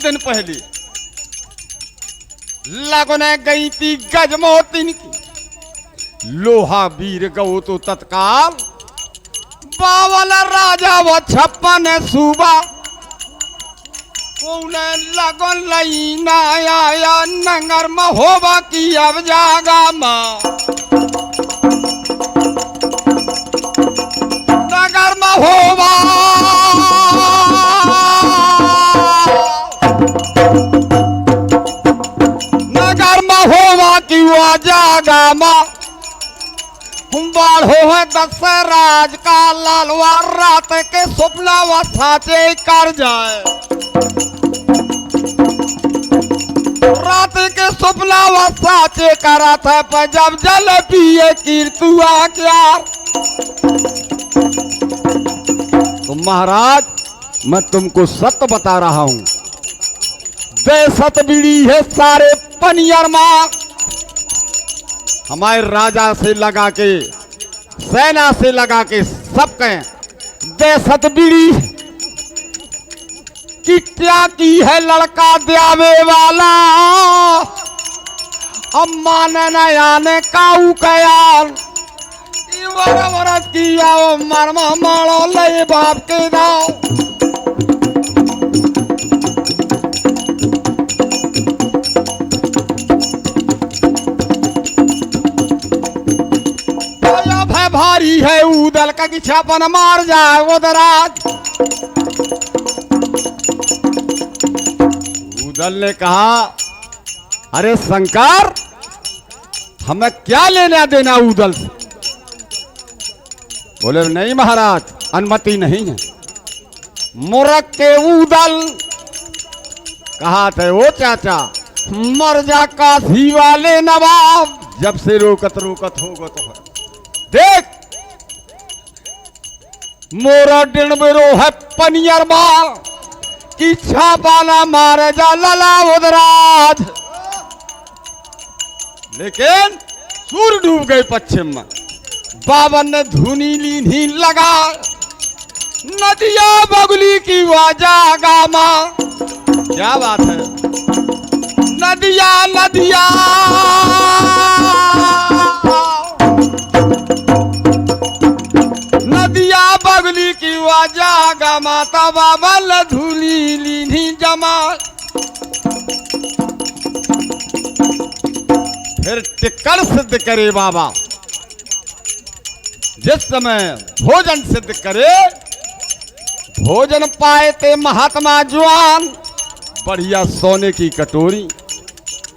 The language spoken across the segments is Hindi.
दिन पहले लगने गई थी गजमोहतिन की लोहा वीर गौ तो तत्काल बावल राजा वो 56 सूबा उन्हें लगन लई ना आया नंगर महोबा की अब जागा माँ नगर महोबा नगर महोबा की वो जागा माँ बाढ़ो है दशराज का लालवा रात के सुपला व साचे कर जाए रात के सुपला व साचे करा था पर जब जल पिए कीर्तुआ क्या तो महाराज मैं तुमको सत्य बता रहा हूं बेसत बीड़ी है सारे पनियर माँ हमारे राजा से लगा के सेना से लगा के सब कहें बेसत बीड़ी कि क्या की है लड़का द्यावे वाला अब माने न आने काऊ कयाल वरस किया मरमा मारो ले बाप के दाओ भारी है उदल का कि छापन मार जाए उदराज उदल ने कहा अरे शंकर हमें क्या लेना देना उदल से बोले नहीं महाराज अनुमति नहीं है मूर्ख के उदल कहा थे वो चाचा मर जा काशी वाले नवाब जब से रोकत रोकत होगा तो देख मोरा दिन बेरो है पनियर मार की छापाना मारे जा लला उदराज लेकिन सूर्य डूब गए पश्चिम में बावन ने धुनी लीनी लगा नदिया बगली की वाजा गामा क्या बात है नदिया नदिया नदिया बगली की वाजा गमाता बाबल धूली लीनी जमा फिर टिक्कर सिद्ध करे बाबा जिस समय भोजन सिद्ध करे भोजन पाए थे महात्मा जवान बढ़िया सोने की कटोरी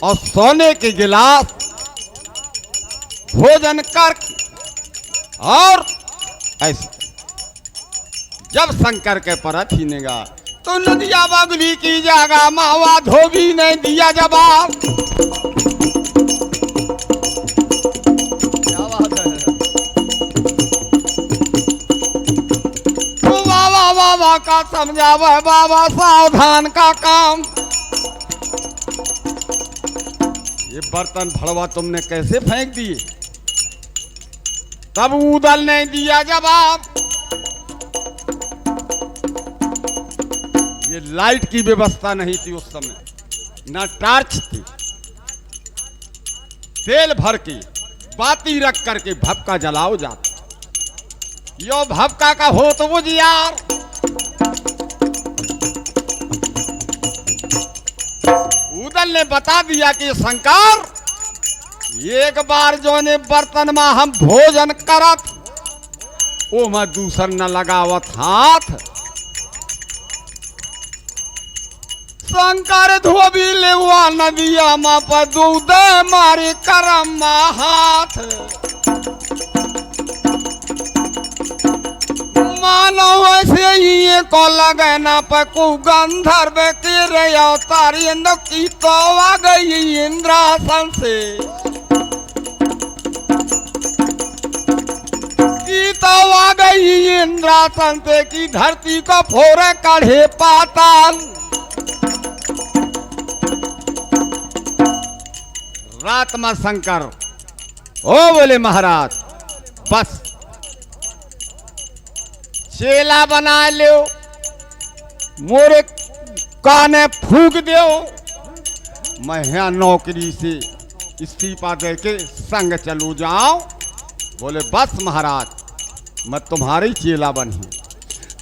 और सोने के गिलास भोजन कर और ऐसे जब शंकर के परत हिनेगा तो नदिया बगली की जागा मावा धोबी ने दिया जवाब क्या बात है तो बाबा बाबा का समझावा बाबा सावधान का काम ये बर्तन भड़वा तुमने कैसे फेंक दिए तब उदल ने दिया जवाब ये लाइट की व्यवस्था नहीं थी उस समय ना टार्च थी तेल भर के बाती रख करके भपका जलाओ जाता यो भपका का हो तो वो यार उदल ने बता दिया कि शंकर एक बार जो ने बर्तन में हम भोजन करत वो मैं दूसर न लगावत हाथ शंकर धोबी ले हुआ नदिया मा पर दूध मारे करम मा हाथ मानो ऐसे ही को लगना पर को गंधर्व के रे अवतारी की तो आ गई इंद्रासन से तो आ गई इंद्रासन से की धरती को फोड़े काढ़े पाताल रात में शंकर ओ बोले महाराज बस चेला बना लो मोरे काने फूक दो, मैं यहाँ नौकरी से इस्तीफा दे के संग चलू जाऊं। बोले बस महाराज मैं तुम्हारी चेला बनी।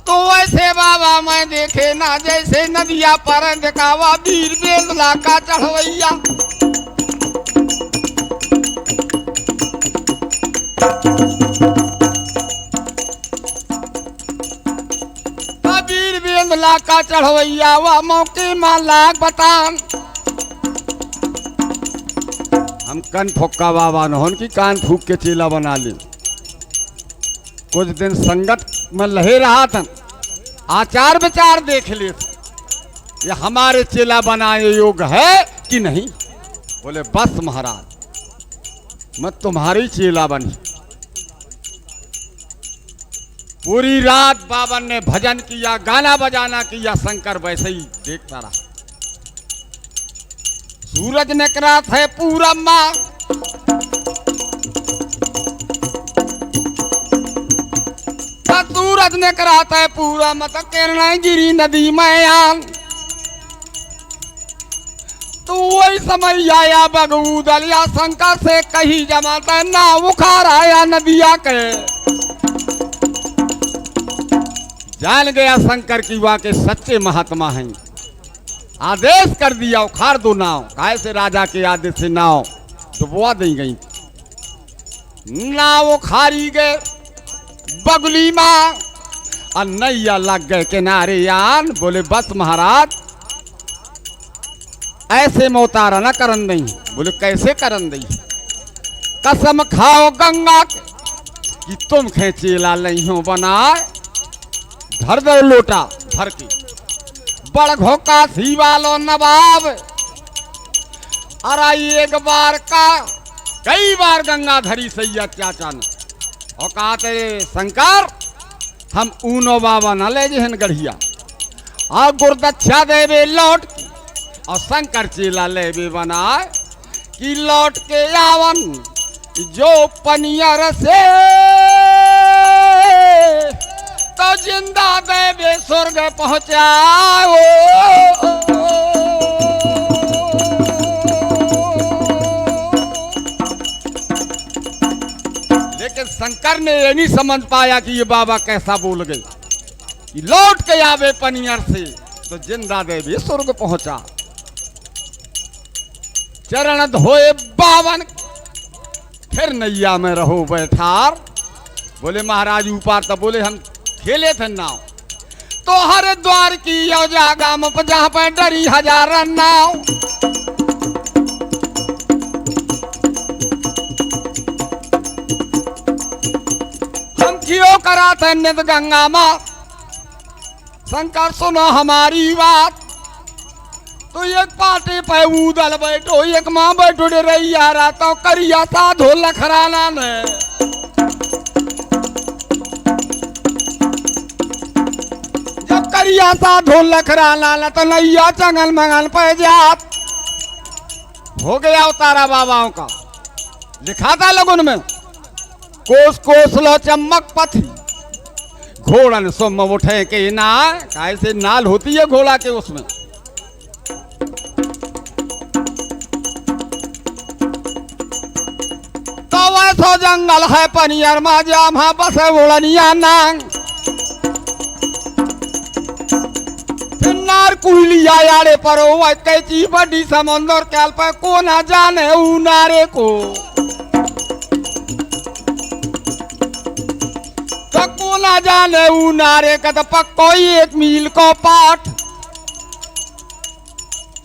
तो वैसे बाबा मैं देखे ना जैसे नदिया पर दिखावा वीर बेंदला का चढ़वैया। वीर बेंदला का चढ़वैया वह मौके में लाख बतान। हम कान फुक्का बाबा न होन की कान फूक के चेला बना ले। कुछ दिन संगत में लहे रहा था, आचार विचार देख ले ये हमारे चेला बनाए योग है कि नहीं। बोले बस महाराज मैं तुम्हारी चेला बनी। पूरी रात बाबा ने भजन किया, गाना बजाना किया, शंकर वैसे ही देखता रहा। सूरज निकला था पूरा माँ, सूरज निकला था पूरा मत किरण गिरी नदी में आन। तो वही समय आया बगूदल या शंकर से कही जमाता ना उखार आया नदिया के। जान गया शंकर की वाके सच्चे महात्मा हैं। आदेश कर दिया उखाड़ दो नाव, काहे से राजा के आदेश से नाव डुबवा दी गई। नाव उखाड़ी गए बगली माँ और नैया लग गए किनारे यान। बोले बस महाराज ऐसे में उतारा ना करन नहीं। बोले कैसे करन नहीं, कसम खाओ गंगा कि तुम खेचेला नहीं हो बनाए। धर दो लोटा भर के बड़ घोका सी वालो नवाब। अरे एक बार का कई बार गंगा धरी सैया चाचा ने और कहते शंकर हम ऊनो बाबा न ले जहन गढ़िया और गुरदक्षा देवे लौट और शंकर चेला लेवे बनाए कि लौट के आवन जो पनियर से तो जिंदा देवे स्वर्ग पहुंचाओ। लेकिन शंकर ने ये नहीं समझ पाया कि ये बाबा कैसा बोल गए कि लौट के आवे पनियर से तो जिंदा देवे स्वर्ग पहुंचा। चरण धोए बावन फिर नैया में रहो बैठार। बोले महाराज ऊपर तो बोले हम खेले थे नाव तो हरिद्वार की जागा में जहां पर डरी हजार नाव। हम क्यों करा थे नित गंगा माँ। शंकर सुनो हमारी बात, तो एक पाटे पे उदल बैठो एक माँ बैठो डे रही यारा तो करिया साधो लखराना ने। जब करिया साधो लखराना तो नैया चंगल मंगल पे जात हो गया उतारा बाबाओं का। लिखा था लगुन में कोस कोस लो चमक पथी घोड़न सोम उठे के ना। कैसे नाल होती है घोड़ा के उसमें। तो वैसो जंगल है पनियर मा जाम बस उड़निया नांग। फिर नार कुहलिया यारे पर कैची बड़ी समंदर कैल पे को ना जाने ऊ नारे को। तो को ना जाने ऊ नारे का तो पक्को एक मील को पाठ।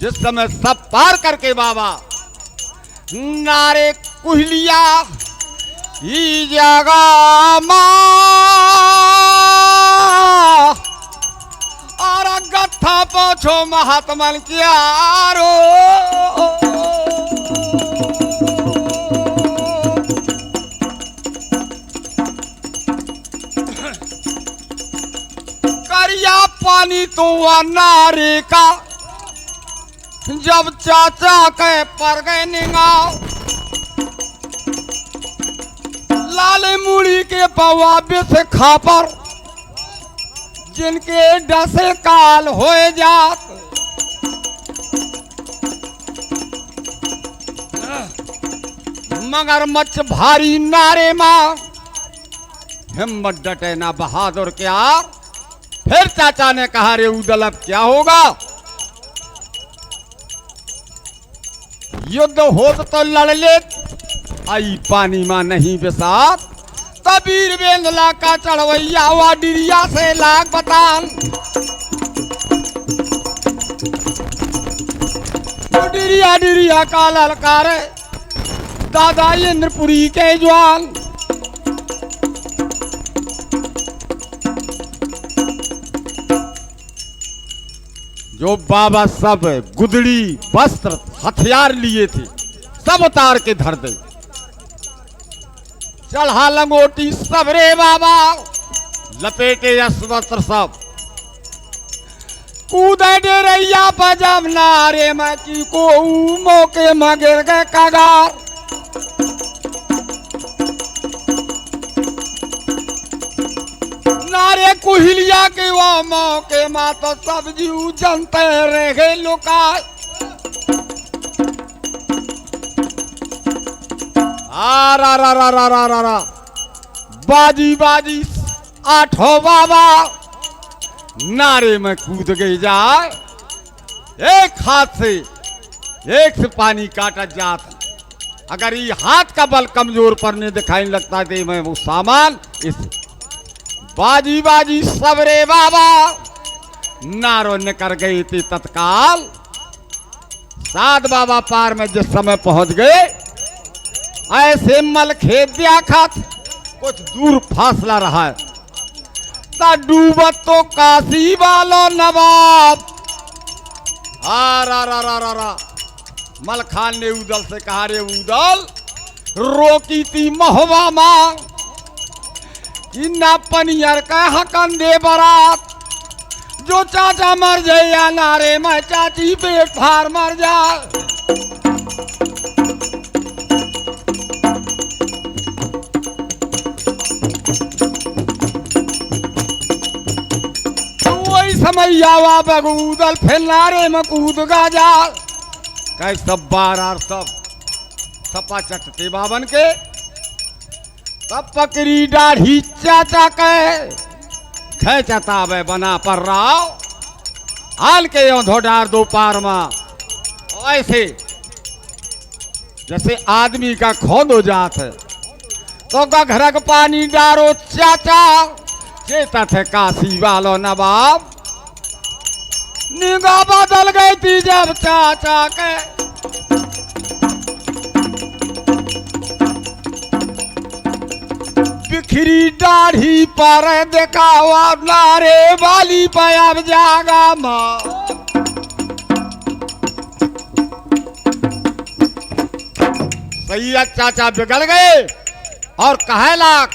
जिस समय सब पार करके बाबा नारे कुहलिया ही जगह और गत्था पोछो महात्मन क्या रो। करिया पानी तो नारे का जब चाचा के पर गए निगाह। लाल मुड़ी के पवाबे से खापर जिनके डसे काल हो जात। मगरमच्छ भारी नारे मां, हिम्मत डटे ना बहादुर क्या। फिर चाचा ने कहा, रे उदल अब क्या होगा, युद्ध हो तो लड़ ले, आई पानी मां नहीं बिसात। तबीर बेंदला का चढ़वैया हुआ डिरिया से लाख बतान। डिरिया डिरिया का ललकारे दादा इंद्रपुरी के जवान। जो बाबा सब गुदड़ी वस्त्र हथियार लिए थे सब उतार के धर दे। चढ़ा लंगोटी सब रे बाबा, लपेटे अस्वस्त्र सब, कूदे डेरैया पजब नारे में की को मौके में गिर गए कगार। नारे कुहिलिया के वो मौके में तो सब जीव जनते रह गए लुका। आ रा रा रा रा रा रा रा बाजी बाजी आठों बाबा नारे में कूद गई जाए। एक हाथ से एक से पानी काटा जात। अगर ये हाथ का बल कमजोर पड़ने दिखाई लगता दे मैं वो सामान इस बाजी बाजी सबरे बाबा नारो निकल गई थी तत्काल। सात बाबा पार में जिस समय पहुंच गए ऐसे मल खेत दिया खात कुछ दूर फासला रहा है। ता डूबत तो काशी वालो नवाब। आ रा रा रा रा रा मल खान ने उदल से कहा, रे उदल रोकी थी महुआ मां कि ना पनियर का हकन दे बरात। जो चाचा मर जाए या नारे में चाची पेट फार मर जाए। समय आवा बगूदल फिर नारे में कूद गा जा। कई सब बार सब सपा चटते बाबन के तब पकड़ी दाढ़ी चाचा के खेचता वे बना पर रहा हाल के यो डार दो पार में ऐसे जैसे आदमी का खोद हो जात है तो घरक पानी डारो चाचा। चेता थे काशी वालो नवाब निगाह बदल गई थी जब चाचा के। बिखरी दाढ़ी पर देखा हुआ नारे वाली पे अब जागा मां। सही है चाचा बिगड़ गए और कहे लाख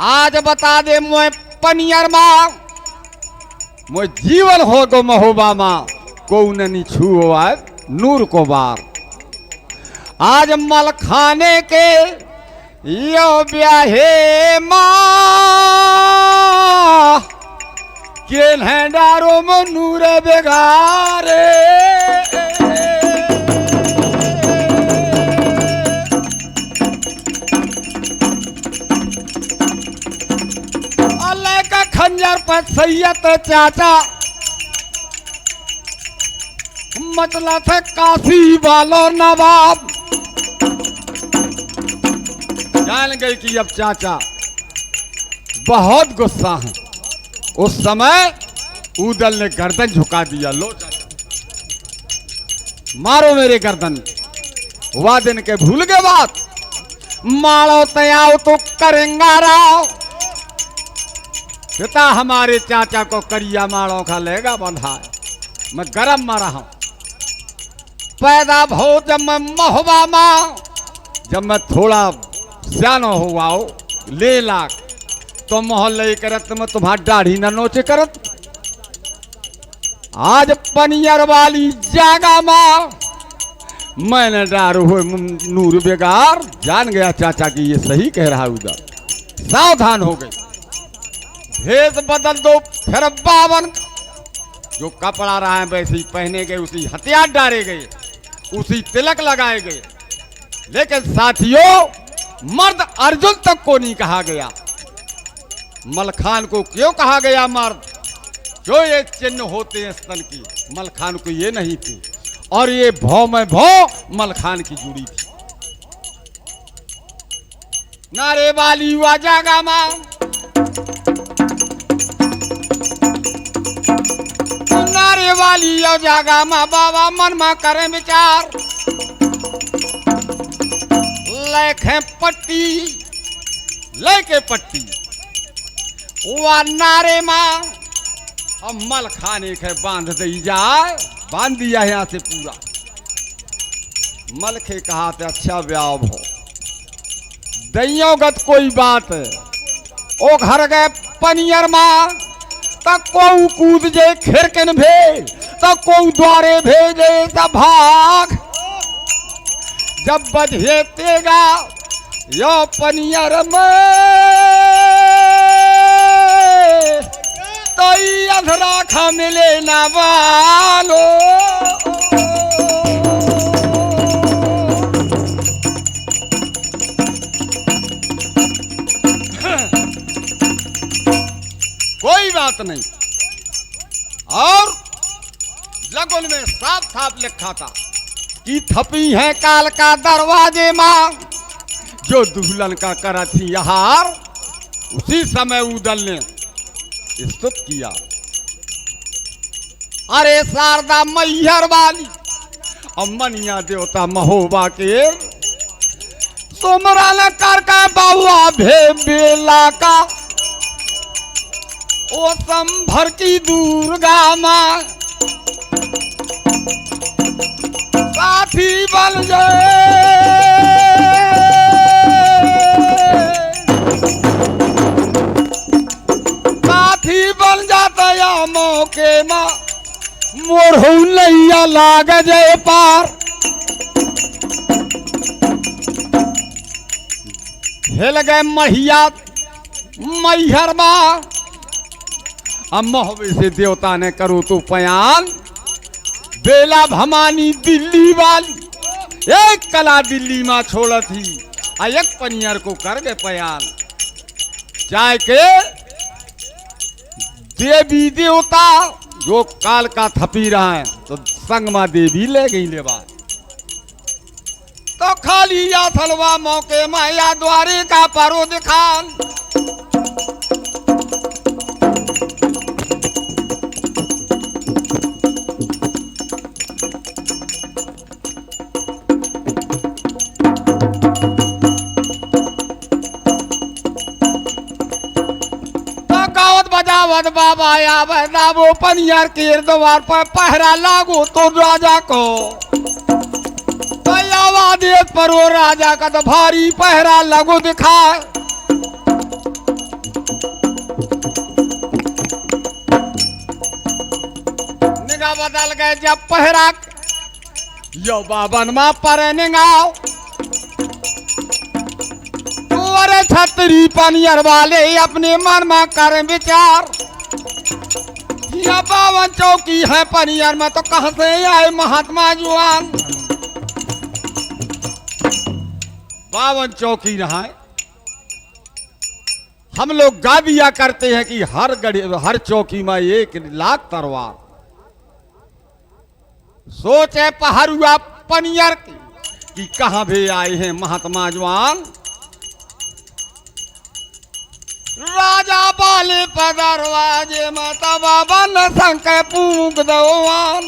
आज बता दे मोए पनियर मां मोए जीवन हो गो महोबा मां को नहीं छुओ नूर को बार। आज मल खाने के यो ब्याहे मां केन है डारो मो नूर बेगारे। खंजर पर सैयद चाचा मचला था काशी वालो नवाब। जान गई कि अब चाचा बहुत गुस्सा है। उस समय उदल ने गर्दन झुका दिया, लो चाचा मारो मेरे गर्दन। वह दिन के भूल गए बात, मारो तयाओ तो करेंगा राव। पिता हमारे चाचा को करिया माड़ों का लेगा बंधा है। मैं गरम मारा हूं पैदा भो जब मैं महुआ मां। जब मैं थोड़ा सियानो हुआ हो ले लाख तो मोहल्ले करत में तुम्हारी दाढ़ी न नोचे करत। आज पनियर वाली जागा मां मैंने डारू हुए नूर बेगार। जान गया चाचा की ये सही कह रहा उधर, सावधान हो गई। भेद बदल दो फिर बावन जो कपड़ा रहा है वैसे ही पहने गए, उसी हथियार डाले गए, उसी तिलक लगाए गए। लेकिन साथियों मर्द अर्जुन तक को नहीं कहा गया। मलखान को क्यों कहा गया मर्द? जो ये चिन्ह होते हैं स्तन की, मलखान को ये नहीं थी। और ये भौ में भौ मलखान की जुड़ी थी। नारे वाली हुआ जागा मां, नारे वाली यो जागा मां, बाबा मन में करें विचार। लेखे पट्टी, लेके पट्टी वह नारे मां, अब मल खाने के बांध दी जाए। बांध दिया यहां से पूरा। मल के कहा थे अच्छा ब्याह हो दैयोगत कोई बात है। ओ घर गए पनियर मां, तक को कूद जे खिरकन भे, तक को द्वारे भेजे तब भाग। जब बजे तेगा यो पनियर में, तो अधरा खा मिले ना वालो। कोई बात नहीं। और लगन में साफ साफ लिखा था कि थपी है काल का दरवाजे मां, जो दुल्हन का करा थी हार। उसी समय उदल ने स्तुत किया, अरे शारदा मैहर वाली अमनिया देवता महोबा के सुमरन कर का बाबा भे बेला का। ओ संभर की दुर्गा मां, साथी बन जाए। साथी बन जाता या मौके मां, मोरहू नैया लाग जाए पार। हिल गए महिया मैहर मां, मोहबे से देवता ने करो तो पयान। बेला भमानी दिल्ली वाली, एक कला दिल्ली में छोड़ थी, एक पनियर को कर गए पयान। चाहे के देवी देवता जो काल का थपी रहा है, तो संग मां देवी ले गई लेवा। तो खाली या थलवा मौके माया द्वारे का परो दिखान। बजावत बाबा आवे दाबो पनियर के द्वार पर पहरा लागो तो राजा को। आवादेश पर वो राजा का तो भारी पहरा लगो दिखाए। निगाह बदल गए जब पहरा यो बाबन मां पर निगाह। अरे छतरी पनियर वाले अपने मन में करें विचार। यह बावन चौकी है पनियर में, तो कहां से आए महात्मा जुआन। बावन चौकी रहा है। हम लोग गा दिया करते हैं कि हर चौकी में 1,00,000 तलवार। सोचे पहरुआ पनियर की कहां भी आए हैं महात्मा जुआन। राजा बाले पदरवाजे माता बाबा न संके पूक दवान।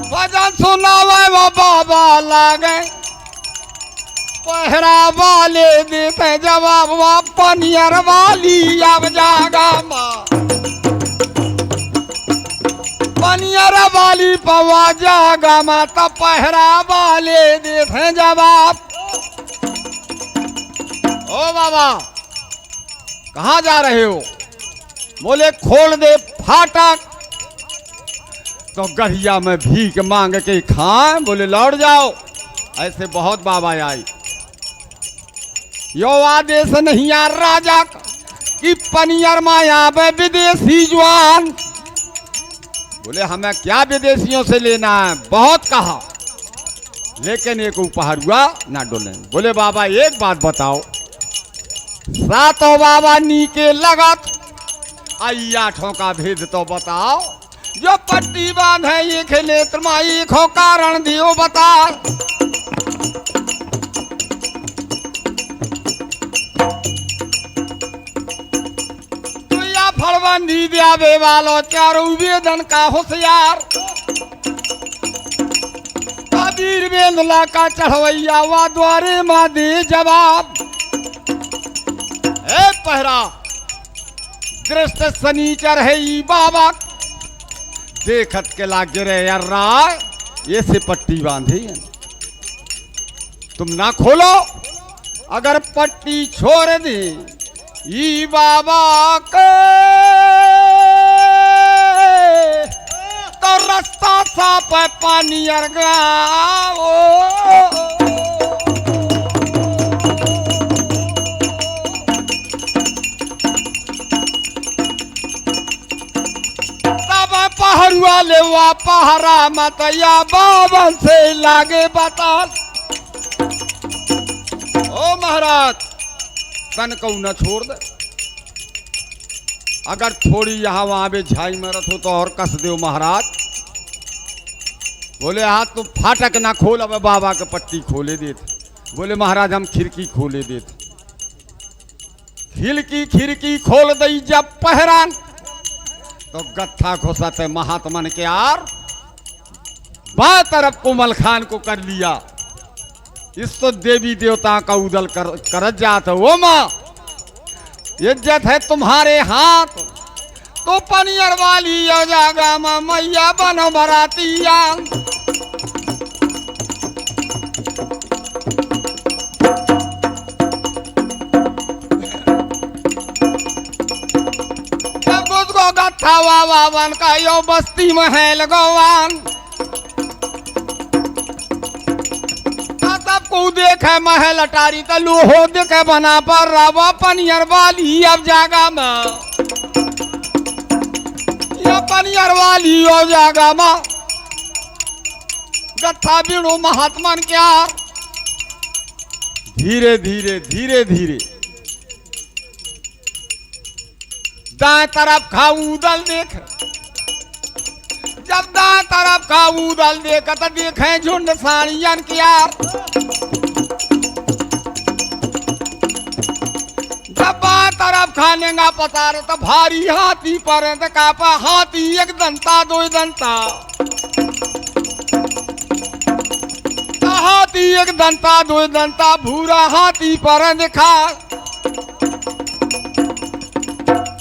भजन सुनावे वो बाबा लागे, पहरा वाले देते जवाब वो पनियर वाली अब जागा मां। पनियर वाली पवा जागा माता, पहरा वाले देते जवाब। ओ बाबा कहां जा रहे हो? बोले खोल दे फाटक, तो गढ़िया में भीख मांग के खाएं। बोले लौट जाओ। ऐसे बहुत बाबा आई। यो आदेश नहीं आ राजा कि पनियर माया में विदेशी जुआन। बोले हमें क्या विदेशियों से लेना है, बहुत कहा लेकिन एक उपहार हुआ ना डोले। बोले बाबा एक बात बताओ, सातों बाबा नीके लगत आई आठों का भेद तो बताओ। जो पट्टी बांधे ये खेले तुम्हारी खो कारण दियो बता। तो या फड़बंदी दियावे वालो चारों वेदन का होशियार। कबीर बेंदला का चढ़वैया वा द्वारे माँ दे जवाब। पहरा दृष्ट सनीचर है ई बाबा, देखत के लागे रे यार राय ये से पट्टी बांधी है। तुम ना खोलो, अगर पट्टी छोड़ दी ई बाबा के तो रास्ता साफ है पानी अर्गा। पहरुआ ले वा पहरा मतया बावन से लागे बता। ओ महाराज तन को न छोड़ दे, अगर थोड़ी यहाँ वहां भी झाई में रखो तो और कस दो महाराज। बोले हाथ तो फाटक ना खोल, अब बाबा के पट्टी खोले देते। बोले महाराज हम खिड़की खोले देते। खिड़की खोल दई जब पहरान तो गत्था घुसत है महात्मन के यार। बाएं तरफ कोमल खान को कर लिया, इस तो देवी देवता का उदल कर जात। वो माँ इज्जत है तुम्हारे हाथ, तो पनियर वाली जागा माँ मैया बनो बरातिया। गत्था वावन का यो बस्ती महल गवान। सबको देखे महल अटारी तो लोहो देखे बना पर रवा पनियर वाली अब जागा माँ। ये पनियर वाली हो जागा माँ गत्था बिड़ो महात्मन क्या। धीरे धीरे दाएं तरफ खा उदल देख। जब दाएं तरफ खा उदल देख तो देखे झुंड साड़ियन किया। जब बाएं तरफ खानेगा पता रहे तो भारी हाथी पर कापा। हाथी एक दंता दो दंता, हाथी एक दंता दो दंता भूरा हाथी पर दिखा।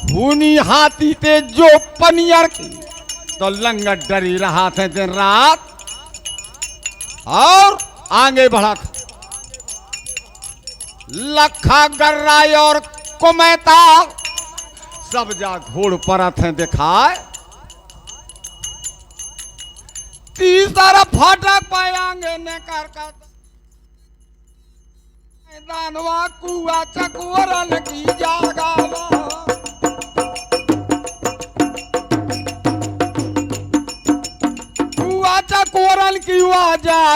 खूनी हाथी ते जो पनियर की तो लंगट डरी रहा थे दिन रात और आगे बढ़ा था। लखा गर्राय और कुमैता सब जा घोड़ पर थे दिखाए। तीसरा फाटक पाएंगे ने कर दानवा कुआ चकोरन की जागा। कोरल की आवाज